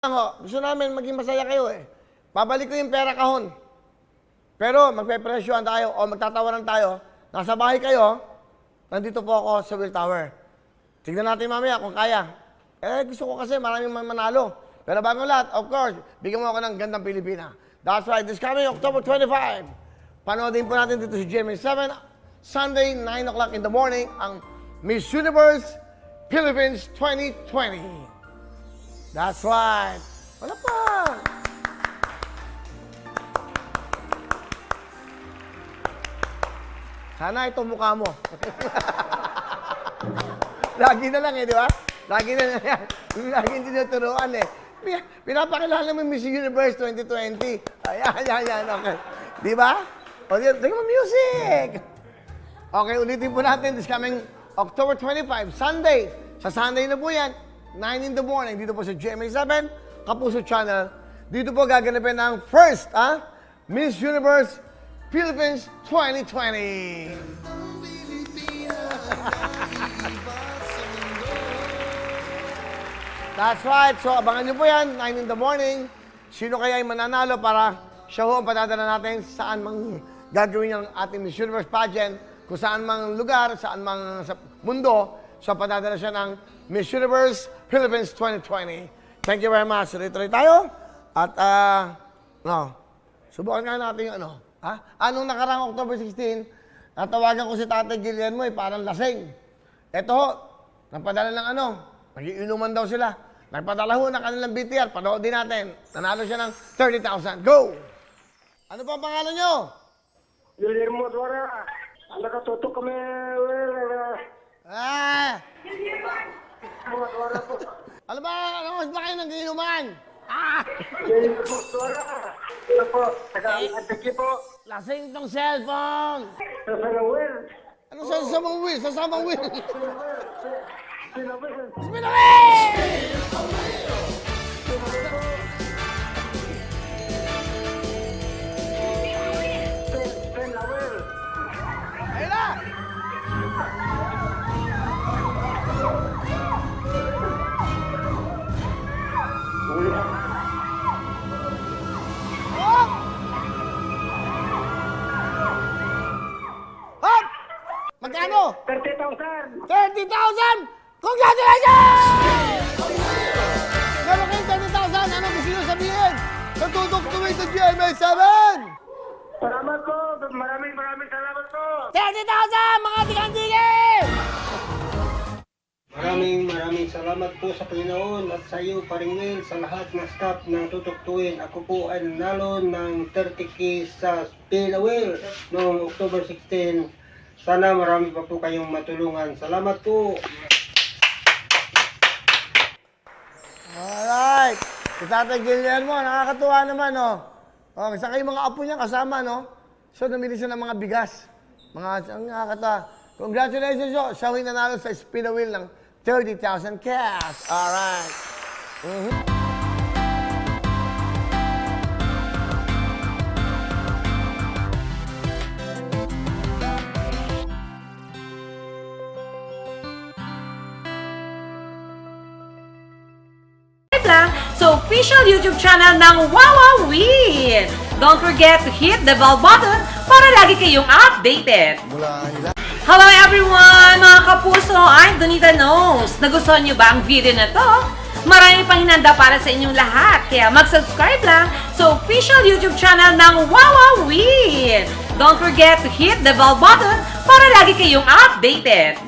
Gusto namin maging masaya kayo eh. Babalik ko yung pera kahon. Pero magpe-presyohan tayo o magtatawanan tayo. Nasa bahay kayo, nandito po ako sa Will Tower. Tignan natin mamaya kung kaya. Gusto ko kasi maraming manalo. Pero bago lahat, of course, bigyan mo ako ng gandang Pilipina. That's right, this coming October 25. Panoodin po natin dito si GMA7, Sunday, 9 o'clock in the morning, ang Miss Universe Philippines 2020. That's right. Wala pa. Sana ito mukha mo. Lagi na lang eh, di ba? Lagi na lang yan. Laging tinuturuan eh. Pinapakilala mo Miss Universe 2020. Ayan, okay. Di ba? O, tingnan mo music. Okay, ulitin po natin. This coming October 25, Sunday. Sa Sunday na po yan, 9 in the morning. Dito po sa GMA7, Kapuso Channel. Dito po gaganapin ang first, Miss Universe Philippines 2020. That's right. So, abangan nyo po yan, 9 in the morning. Sino kaya ay mananalo para siya ho ang padadala natin saan mang gagawin ang ating Miss Universe pageant, kung saan mang lugar, saan mang sa mundo. So, padadala siya ng Miss Universe Philippines 2020. Thank you very much. Tuloy-tuloy tayo. At, subukan nga natin yung Anong nakarang October 16, natawagan ko si Tatay Guillermo parang lasing. Eto ho, napadala ng nagiinuman daw sila. Nagpadala ho ng kanilang BTR, panoodin natin. Nanalo siya ng 30,000. Go! Ano pa ang pangalan nyo? Guillermo Dora. Nakatutok kami. Dora po. Ano ba kayo nagiinuman? Guillermo Dora. Ano po? Taga-antiki po. Lasing tong cellphone. Sa Will. Ano sa samang Will? Sa samang Will? Sino Will? Spinaway! Sino Will? Ayun na! Hop! Hop! Magkano? 30,000. 30,000! Congratulations! Meron kayong 30,000. Ano gusto nyo sabihin? Natutok tuwing sa GMA7! Salamat po. Maraming salamat po. 30,000! Mga tigang-tigil! Maraming salamat po sa Panginoon at sa iyo, Paring Will, sa lahat ng staff ng tutuktuin. Ako po ay nanalo ng 30K sa Will noong October 16. Sana marami pa po kayong matulungan. Salamat po! Alright! Si Tatay Guillermo, nakakatuwa naman, Okay, saka yung mga apo niya kasama, So, namili siya ng mga bigas. Nakakatawa. Congratulations, siya yung nanalo sa spin a wheel ng 30,000 cash. Alright. lang sa official YouTube channel ng Wawa Win. Don't forget to hit the bell button para lagi kayong updated. Hello everyone! Mga kapuso, I'm Donita Knows. Nagustuhan niyo ba ang video na to? Marami pang hinanda para sa inyong lahat. Kaya mag-subscribe lang sa official YouTube channel ng Wawa Win. Don't forget to hit the bell button para lagi kayong updated.